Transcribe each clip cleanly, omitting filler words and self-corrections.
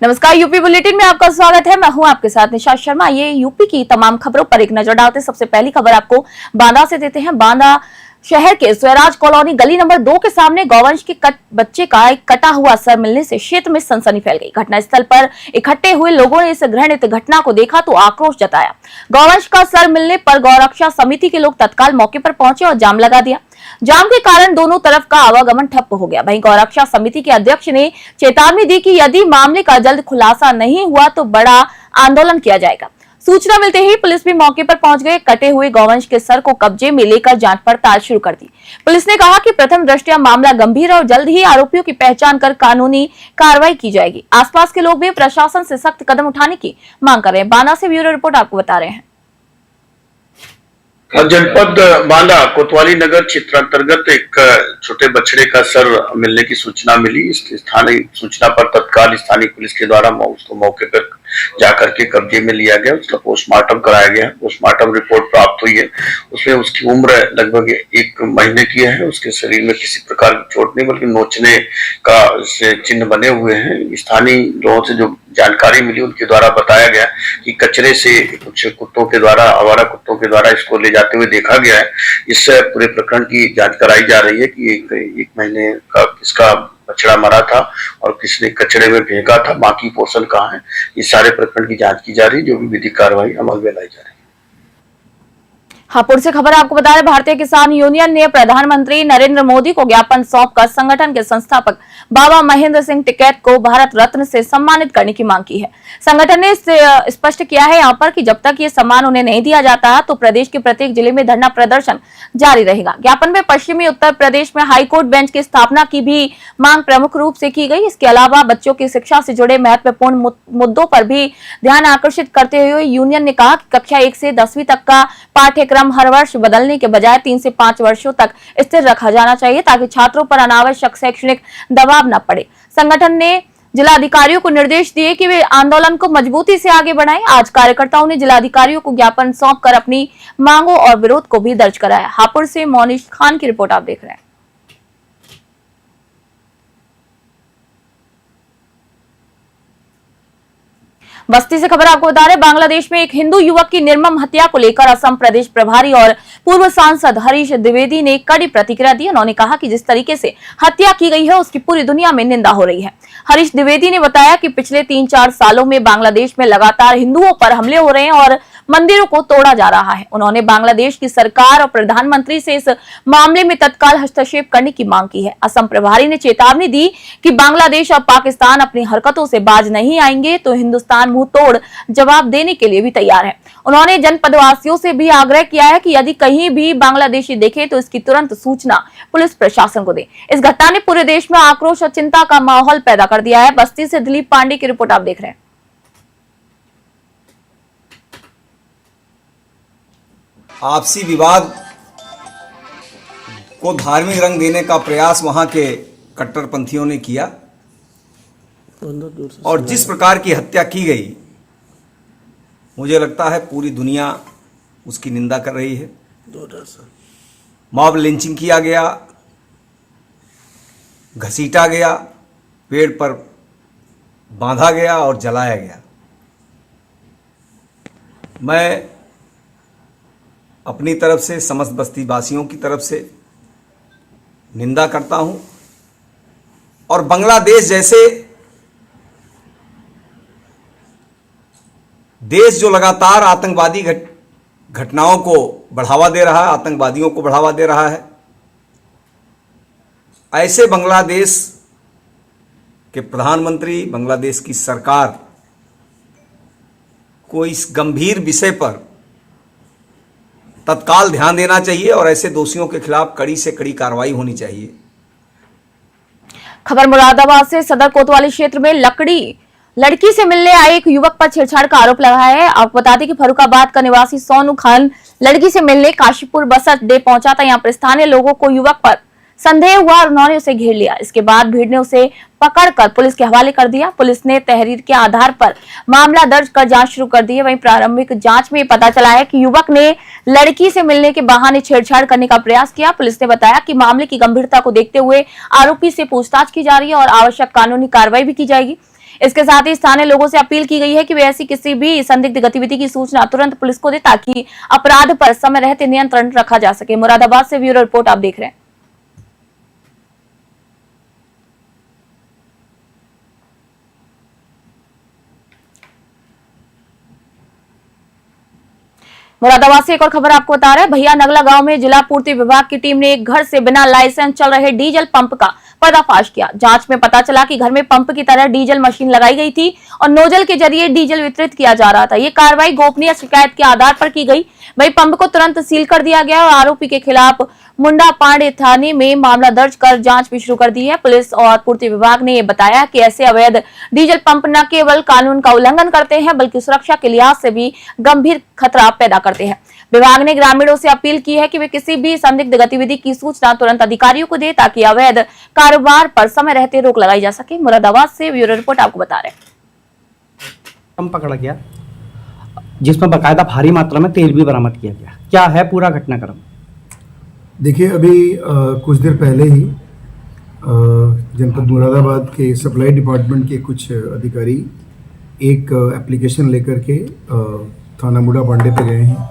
नमस्कार, UP bulletin में आपका स्वागत है। मैं हूं आपके साथ निशा शर्मा। ये यूपी की तमाम खबरों पर एक नजर डालते हैं। सबसे पहली खबर आपको बांदा से देते हैं। बांदा शहर के स्वराज कॉलोनी गली नंबर 2 के सामने गौवंश के बच्चे का एक कटा हुआ सर मिलने से क्षेत्र में सनसनी फैल गई। घटनास्थल पर इकट्ठे हुए लोगों ने इस घृणित घटना को देखा तो आक्रोश जताया। गौवंश का सर मिलने पर गौरक्षा समिति के लोग तत्काल मौके पर पहुंचे और जाम लगा दिया। जाम के कारण दोनों तरफ का आवागमन ठप हो गया। वहीं गौरक्षा समिति के अध्यक्ष ने चेतावनी दी कि यदि मामले का जल्द खुलासा नहीं हुआ तो बड़ा आंदोलन किया जाएगा। सूचना मिलते ही पुलिस भी मौके पर पहुंच गए। कटे हुए गौवंश के सर को कब्जे में लेकर जांच पड़ताल शुरू कर दी। पुलिस ने कहा कि प्रथम दृष्टया मामला गंभीर है और जल्द ही आरोपियों की पहचान कर कानूनी कार्रवाई की जाएगी। आसपास के लोग भी प्रशासन से सख्त कदम उठाने की मांग कर रहे हैं। बांदा से ब्यूरो रिपोर्ट आपको बता रहे हैं। जनपद बांदा कोतवाली नगर क्षेत्र अंतर्गत एक छोटे बछड़े का सर मिलने की सूचना मिली। स्थानीय सूचना पर तत्काल स्थानीय पुलिस के द्वारा उसको मौके पर जाकर के कब्जे में लिया गया। उसका पोस्टमार्टम कराया गया। पोस्टमार्टम रिपोर्ट प्राप्त हुई है। उसमें उसकी उम्र लगभग 1 महीने की है। उसके शरीर में किसी प्रकार की चोट नहीं बल्कि नोचने का चिन्ह बने हुए हैं। स्थानीय लोगों से जो जानकारी मिली उनके द्वारा बताया गया कि कचरे से कुछ कुत्तों के द्वारा, आवारा कुत्तों के द्वारा इसको ले जाते हुए देखा गया है। इस पूरे प्रकरण की जांच कराई जा रही है कि एक महीने का किसका बछड़ा मरा था और किसने कचरे में फेंका था, बाकी पोषण कहाँ है। इस सारे प्रकरण की जांच की जा रही है, जो भी विधिक कार्रवाई अमल में लाई जा रही है। हापुड़ से खबर आपको बता रहे, भारतीय किसान यूनियन ने प्रधानमंत्री नरेंद्र मोदी को ज्ञापन सौंपकर संगठन के संस्थापक बाबा महेंद्र सिंह टिकैत को भारत रत्न से सम्मानित करने की मांग की है। संगठन ने स्पष्ट किया है यहाँ पर कि जब तक ये सम्मान उन्हें नहीं दिया जाता तो प्रदेश के प्रत्येक जिले में धरना प्रदर्शन जारी रहेगा। ज्ञापन में पश्चिमी उत्तर प्रदेश में हाईकोर्ट बेंच की स्थापना की भी मांग प्रमुख रूप से की गई। इसके अलावा बच्चों की शिक्षा से जुड़े महत्वपूर्ण मुद्दों पर भी ध्यान आकर्षित करते हुए यूनियन ने कहा कि कक्षा 1 से 10वीं तक का पाठ्यक्रम हर वर्ष बदलने के बजाय 3 से 5 वर्षों तक स्थिर रखा जाना चाहिए ताकि छात्रों पर अनावश्यक शैक्षणिक दबाव न पड़े। संगठन ने जिलाधिकारियों को निर्देश दिए कि वे आंदोलन को मजबूती से आगे बढ़ाएं। आज कार्यकर्ताओं ने जिलाधिकारियों को ज्ञापन सौंपकर अपनी मांगों और विरोध को भी दर्ज कराया। हापुड़ से मोनिश खान की रिपोर्ट आप देख रहे हैं। बस्ती से खबर आपको बता रहे, बांग्लादेश में एक हिंदू युवक की निर्मम हत्या को लेकर असम प्रदेश प्रभारी और पूर्व सांसद हरीश द्विवेदी ने कड़ी प्रतिक्रिया दी। उन्होंने कहा कि जिस तरीके से हत्या की गई है उसकी पूरी दुनिया में निंदा हो रही है। हरीश द्विवेदी ने बताया कि पिछले 3-4 सालों में बांग्लादेश में लगातार हिंदुओं पर हमले हो रहे हैं और मंदिरों को तोड़ा जा रहा है। उन्होंने बांग्लादेश की सरकार और प्रधानमंत्री से इस मामले में तत्काल हस्तक्षेप करने की मांग की है। असम प्रभारी ने चेतावनी दी कि बांग्लादेश और पाकिस्तान अपनी हरकतों से बाज नहीं आएंगे तो हिंदुस्तान मुंह तोड़ जवाब देने के लिए भी तैयार है। उन्होंने जनपदवासियों से भी आग्रह किया है कि यदि कहीं भी बांग्लादेशी देखे तो इसकी तुरंत सूचना पुलिस प्रशासन को दे। इस घटना ने पूरे देश में आक्रोश और चिंता का माहौल पैदा कर दिया है। बस्ती से दिलीप पांडे की रिपोर्ट आप देख रहे हैं। आपसी विवाद को धार्मिक रंग देने का प्रयास वहां के कट्टरपंथियों ने किया और जिस प्रकार की हत्या की गई, मुझे लगता है पूरी दुनिया उसकी निंदा कर रही है। मॉब लिंचिंग किया गया, घसीटा गया, पेड़ पर बांधा गया और जलाया गया। मैं अपनी तरफ से, समस्त बस्ती वासियों की तरफ से निंदा करता हूं और बांग्लादेश जैसे देश जो लगातार आतंकवादी घटनाओं को बढ़ावा दे रहा है, आतंकवादियों को बढ़ावा दे रहा है, ऐसे बांग्लादेश के प्रधानमंत्री, बांग्लादेश की सरकार को इस गंभीर विषय पर तत्काल ध्यान देना चाहिए और ऐसे दोषियों के खिलाफ कड़ी से कड़ी कार्रवाई होनी चाहिए। खबर मुरादाबाद से, सदर कोतवाली क्षेत्र में लड़की से मिलने आए एक युवक पर छेड़छाड़ का आरोप लगा है। आपको बता दें कि फर्रुखाबाद का निवासी सोनू खान लड़की से मिलने काशीपुर बस अड्डे पहुंचा था। यहाँ पर स्थानीय लोगों को युवक पर संदेह हुआ और उन्होंने उसे घेर लिया। इसके बाद भीड़ ने उसे पकड़कर पुलिस के हवाले कर दिया। पुलिस ने तहरीर के आधार पर मामला दर्ज कर जांच शुरू कर दी है। वहीं प्रारंभिक जांच में पता चला है कि युवक ने लड़की से मिलने के बहाने छेड़छाड़ करने का प्रयास किया। पुलिस ने बताया कि मामले की गंभीरता को देखते हुए आरोपी से पूछताछ की जा रही है और आवश्यक कानूनी कार्रवाई भी की जाएगी। इसके साथ ही स्थानीय लोगों से अपील की गई है कि वे ऐसी किसी भी संदिग्ध गतिविधि की सूचना तुरंत पुलिस को दे ताकि अपराध पर समय रहते नियंत्रण रखा जा सके। मुरादाबाद से ब्यूरो रिपोर्ट आप देख रहे हैं। मुरादाबाद से एक और खबर आपको बता रहे हैं। भैया नगला गांव में जिला पूर्ति विभाग की टीम ने एक घर से बिना लाइसेंस चल रहे डीजल पंप का पर्दाफाश किया। जांच में पता चला कि घर में पंप की तरह डीजल मशीन लगाई गई थी और नोजल के जरिए डीजल वितरित किया जा रहा था। ये कार्रवाई गोपनीय शिकायत के आधार पर की गई। वही पंप को तुरंत सील कर दिया गया और आरोपी के खिलाफ मुंडा पांडे थाने में मामला दर्ज कर जांच भी शुरू कर दी है। पुलिस और पूर्ति विभाग ने यह बताया कि ऐसे अवैध डीजल पंप न केवल कानून का उल्लंघन करते हैं बल्कि सुरक्षा के लिहाज से भी गंभीर खतरा पैदा करते हैं। विभाग ने ग्रामीणों से अपील की है कि वे किसी भी संदिग्ध गतिविधि की सूचना तुरंत अधिकारियों को दे ताकि अवैध कारोबार पर समय रहते रोक लगाई जा सके। मुरादाबाद से ब्यूरो रिपोर्ट आपको बता रहे हैं। पंप पकड़ा गया जिसमें बकायदा भारी मात्रा में तेल भी बरामद किया गया। क्या है पूरा घटनाक्रम? देखिए, अभी कुछ देर पहले ही जनपद मुरादाबाद के सप्लाई डिपार्टमेंट के कुछ अधिकारी एक एप्लीकेशन लेकर के थाना मुंडा पांडे पे गए हैं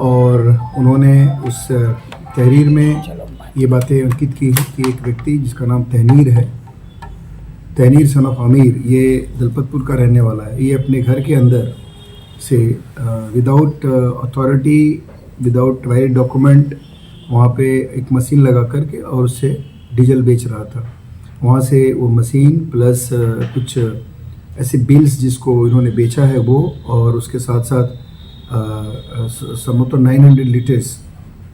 और उन्होंने उस तहरीर में ये बातें अंकित की हैं कि एक व्यक्ति जिसका नाम तहनीर है, तहनीर सन ऑफ आमिर, ये दलपतपुर का रहने वाला है। ये अपने घर के अंदर से without authority, without valid document वहाँ पे एक मशीन लगा करके और उससे डीजल बेच रहा था। वहाँ से वो मशीन प्लस कुछ ऐसे बिल्स जिसको इन्होंने बेचा है वो, और उसके साथ साथ समोतो 900 लीटर्स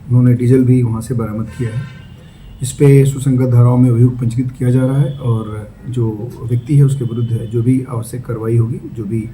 उन्होंने डीजल भी वहाँ से बरामद किया है। इस पे सुसंगत धाराओं में अभियोग पंजीकृत किया जा रहा है और जो व्यक्ति है उसके विरुद्ध है जो भी आवश्यक कार्रवाई होगी, जो भी।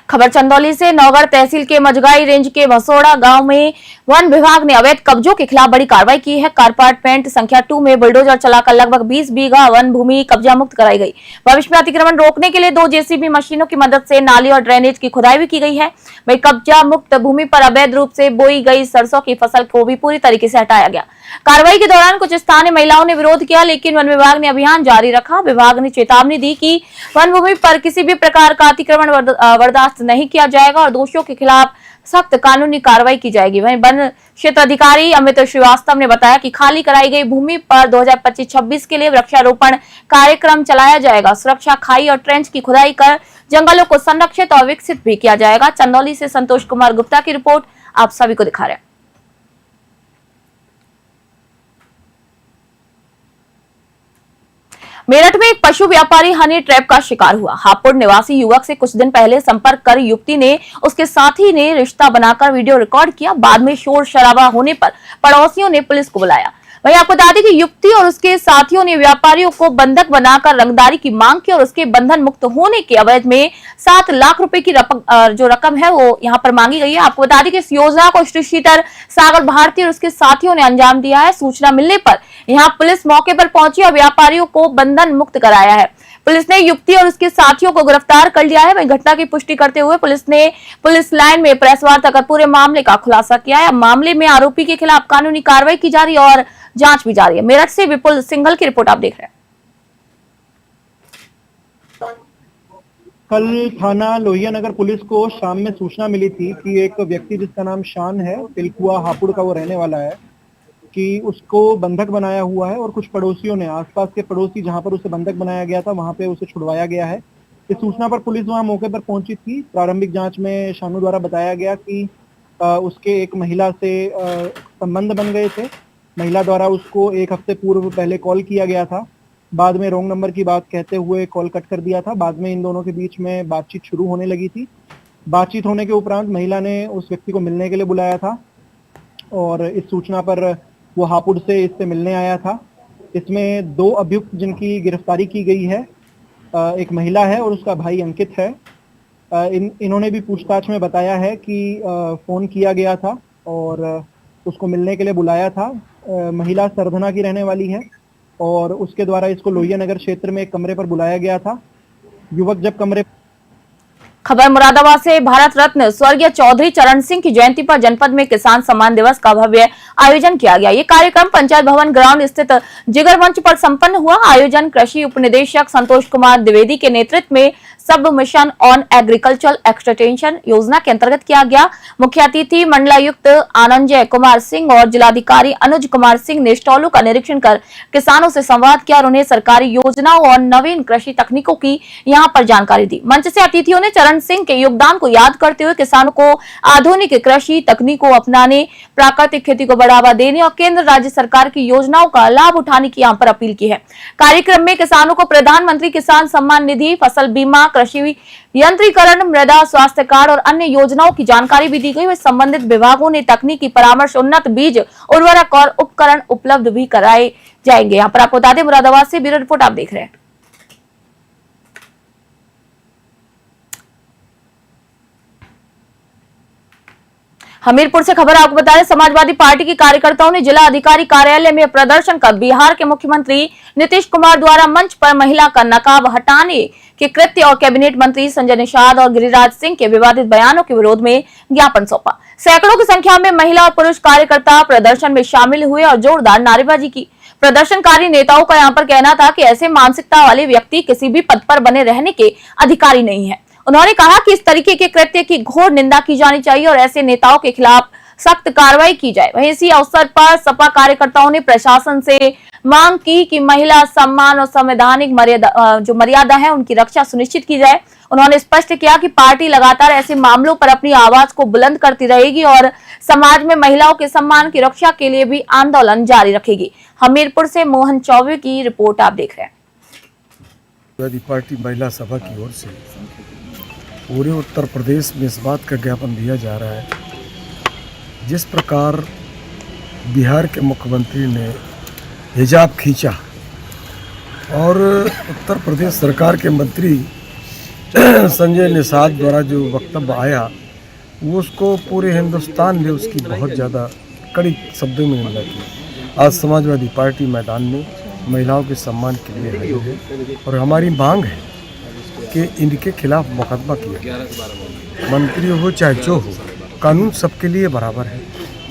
खबर चंदौली से। नौगढ़ तहसील के मजगाई रेंज के मसोड़ा गांव में वन विभाग ने अवैध कब्जों के खिलाफ बड़ी कार्रवाई की है। कारपार्टमेंट संख्या 2 में बुलडोजर चलाकर लगभग 20 बीघा वन भूमि कब्जा मुक्त कराई गई। भविष्य में अतिक्रमण रोकने के लिए 2 जेसीबी मशीनों की मदद से नाली और ड्रेनेज की खुदाई भी की गई है। वही कब्जा मुक्त भूमि पर अवैध रूप से बोई गई सरसों की फसल को भी पूरी तरीके से हटाया गया। कार्रवाई के दौरान कुछ स्थानीय महिलाओं ने विरोध किया, लेकिन वन विभाग ने अभियान जारी रखा। विभाग ने चेतावनी दी कि वन भूमि पर किसी भी प्रकार का अतिक्रमण बर्दाश्त नहीं किया जाएगा और दोषियों के खिलाफ सख्त कानूनी कार्रवाई की जाएगी। वहीं वन क्षेत्र अधिकारी अमित श्रीवास्तव ने बताया कि खाली कराई गई भूमि पर 2025-26 के लिए वृक्षारोपण कार्यक्रम चलाया जाएगा। सुरक्षा खाई और ट्रेंच की खुदाई कर जंगलों को संरक्षित और विकसित भी किया जाएगा। चंदौली से संतोष कुमार गुप्ता की रिपोर्ट आप सभी को दिखा रहे हैं। मेरठ में एक पशु व्यापारी हनी ट्रैप का शिकार हुआ। हापुड़ निवासी युवक से कुछ दिन पहले संपर्क कर युवती ने उसके साथी ने रिश्ता बनाकर वीडियो रिकॉर्ड किया। बाद में शोर शराबा होने पर पड़ोसियों ने पुलिस को बुलाया। वहीं आपको बता दें कि युवती और उसके साथियों ने व्यापारियों को बंधक बनाकर रंगदारी की मांग की और उसके बंधन मुक्त होने के एवज में 7 लाख रुपए की जो रकम है वो यहाँ पर मांगी गई है। आपको बता दें कि इस योजना को श्रीधर सागर भारती और उसके साथियों ने अंजाम दिया है। सूचना मिलने पर यहाँ पुलिस मौके पर पहुंची और व्यापारियों को बंधन मुक्त कराया है। पुलिस ने युवती और उसके साथियों को गिरफ्तार कर लिया है। वहीं घटना की पुष्टि करते हुए पुलिस ने पुलिस लाइन में प्रेस वार्ता कर पूरे मामले का खुलासा किया है। मामले में आरोपी के खिलाफ कानूनी कार्रवाई की जा रही है और जांच भी जारी है। मेरठ से विपुल सिंघल की रिपोर्ट आप देख रहे हैं। कल थाना लोहिया नगर पुलिस को शाम में सूचना मिली थी कि एक व्यक्ति जिसका नाम शान है, तिलकुआ हापुड़ का वो रहने वाला है, कि उसको बंधक बनाया हुआ है और कुछ पड़ोसियों ने, आसपास के पड़ोसी जहां पर उसे बंधक बनाया गया था वहां पे उसे छुड़वाया गया है। इस सूचना पर पुलिस वहां मौके पर पहुंची थी। प्रारंभिक जांच में शानू द्वारा बताया गया कि उसके एक महिला से संबंध बन गए थे। महिला द्वारा उसको 1 हफ्ते पूर्व पहले कॉल किया गया था। बाद में रॉन्ग नंबर की बात कहते हुए कॉल कट कर दिया था। बाद में इन दोनों के बीच में बातचीत शुरू होने लगी थी। बातचीत होने के उपरांत महिला ने उस व्यक्ति को मिलने के लिए बुलाया था और इस सूचना पर वो हापुड़ से इससे मिलने आया था। इसमें 2 अभियुक्त जिनकी गिरफ्तारी की गई है, एक महिला है और उसका भाई अंकित है। इन्होंने भी पूछताछ में बताया है कि फोन किया गया था और उसको मिलने के लिए बुलाया था। महिला सरधना की रहने वाली है और उसके द्वारा इसको लोहिया नगर क्षेत्र में एक कमरे पर बुलाया गया था। युवक जब खबर मुरादाबाद से। भारत रत्न स्वर्गीय चौधरी चरण सिंह की जयंती पर जनपद में किसान सम्मान दिवस का भव्य आयोजन किया गया। ये कार्यक्रम पंचायत भवन ग्राउंड स्थित जिगर मंच पर संपन्न हुआ। आयोजन कृषि उपनिदेशक संतोष कुमार द्विवेदी के नेतृत्व में सब मिशन ऑन एग्रीकल्चरल एक्सटेंशन योजना के अंतर्गत किया गया। मुख्य अतिथि मंडलायुक्त आनंदजय कुमार सिंह और जिलाधिकारी अनुज कुमार सिंह ने स्टॉलों का निरीक्षण कर किसानों से संवाद किया और उन्हें सरकारी योजनाओं और नवीन कृषि तकनीकों की यहां पर जानकारी दी। मंच से अतिथियों ने चरण सिंह के योगदान को याद करते हुए किसानों को आधुनिक कृषि तकनीकों अपनाने, प्राकृतिक खेती को बढ़ावा देने और केंद्र राज्य सरकार की योजनाओं का लाभ उठाने की यहां पर अपील की है। कार्यक्रम में किसानों को प्रधानमंत्री किसान सम्मान निधि, फसल बीमा, कृषि यंत्रीकरण, मृदा स्वास्थ्य कार्ड और अन्य योजनाओं की जानकारी भी दी गई। संबंधित विभागों ने तकनीकी परामर्श, उन्नत बीज, उर्वरक और उपकरण उपलब्ध भी कराए जाएंगे। यहाँ पर आपको बता दें, मुरादाबाद से ब्यूरो रिपोर्ट आप देख रहे हैं। हमीरपुर से खबर आपको बता दें, समाजवादी पार्टी के कार्यकर्ताओं ने जिला अधिकारी कार्यालय में प्रदर्शन कर बिहार के मुख्यमंत्री नीतीश कुमार द्वारा मंच पर महिला का नकाब हटाने के कृत्य और कैबिनेट मंत्री संजय निषाद और गिरिराज सिंह के विवादित बयानों के विरोध में ज्ञापन सौंपा। सैकड़ों की संख्या में महिला और पुरुष कार्यकर्ता प्रदर्शन में शामिल हुए और जोरदार नारेबाजी की। प्रदर्शनकारी नेताओं का यहाँ पर कहना था कि ऐसे मानसिकता वाले व्यक्ति किसी भी पद पर बने रहने के अधिकारी नहीं है। उन्होंने कहा कि इस तरीके के कृत्य की घोर निंदा की जानी चाहिए और ऐसे नेताओं के खिलाफ सख्त कार्रवाई की जाए। वहीं इसी अवसर पर सपा कार्यकर्ताओं ने प्रशासन से मांग की कि महिला सम्मान और संवैधानिक मर्यादा है उनकी रक्षा सुनिश्चित की जाए। उन्होंने स्पष्ट किया कि पार्टी लगातार ऐसे मामलों पर अपनी आवाज को बुलंद करती रहेगी और समाज में महिलाओं के सम्मान की रक्षा के लिए भी आंदोलन जारी रखेगी। हमीरपुर से मोहन चौबे की रिपोर्ट आप देख रहे हैं। समाजवादी पार्टी महिला सभा की ओर से पूरे उत्तर प्रदेश में इस बात का ज्ञापन दिया जा रहा है, जिस प्रकार बिहार के मुख्यमंत्री ने हिजाब खींचा और उत्तर प्रदेश सरकार के मंत्री संजय निषाद द्वारा जो वक्तव्य आया वो उसको पूरे हिंदुस्तान ने उसकी बहुत ज़्यादा कड़ी शब्दों में निंदा की। आज समाजवादी पार्टी मैदान में महिलाओं के सम्मान के लिए आई है और हमारी मांग है कि इनके खिलाफ मुकदमा किया जाए। मंत्री हो चाहे जो हो, कानून सबके लिए बराबर है।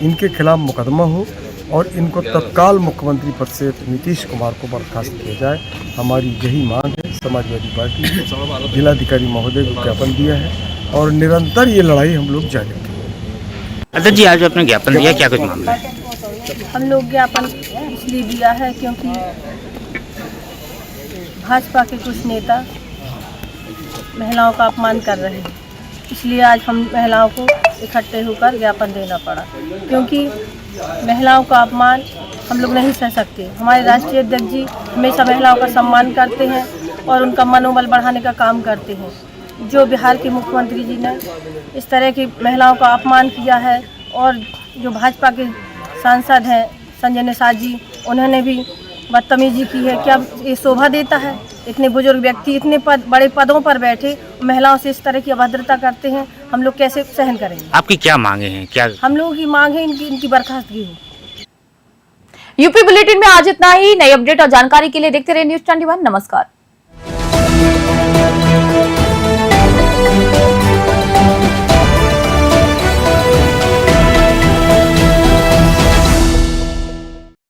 इनके खिलाफ मुकदमा हो और इनको तत्काल मुख्यमंत्री पद से नीतीश कुमार को बर्खास्त किया जाए। हमारी यही मांग है। समाजवादी पार्टी ने जिलाधिकारी महोदय को ज्ञापन दिया है और निरंतर ये लड़ाई हम लोग जारी रखेंगे। अध्यक्ष जी, आज आपने ज्ञापन दिया, क्या कुछ मामला है? हम लोग ज्ञापन इसलिए दिया है क्योंकि भाजपा के कुछ नेता महिलाओं का अपमान कर रहे हैं, इसलिए आज हम महिलाओं को इकट्ठे होकर ज्ञापन देना पड़ा, क्योंकि महिलाओं का अपमान हम लोग नहीं सह सकते। हमारे राष्ट्रीय अध्यक्ष जी हमेशा महिलाओं का सम्मान करते हैं और उनका मनोबल बढ़ाने का काम करते हैं। जो बिहार के मुख्यमंत्री जी ने इस तरह की महिलाओं का अपमान किया है और जो भाजपा के सांसद हैं संजय निषाद जी, उन्होंने भी बदतमीजी की है। क्या ये शोभा देता है? इतने बुजुर्ग व्यक्ति इतने बड़े पदों पर बैठे महिलाओं से इस तरह की अभद्रता करते हैं, हम लोग कैसे सहन करेंगे? आपकी क्या मांगे हैं? क्या हम लोगों की मांग है इनकी बर्खास्तगी हो। यूपी बुलेटिन में आज इतना ही। नई अपडेट और जानकारी के लिए देखते रहिए न्यूज़ 21। नमस्कार।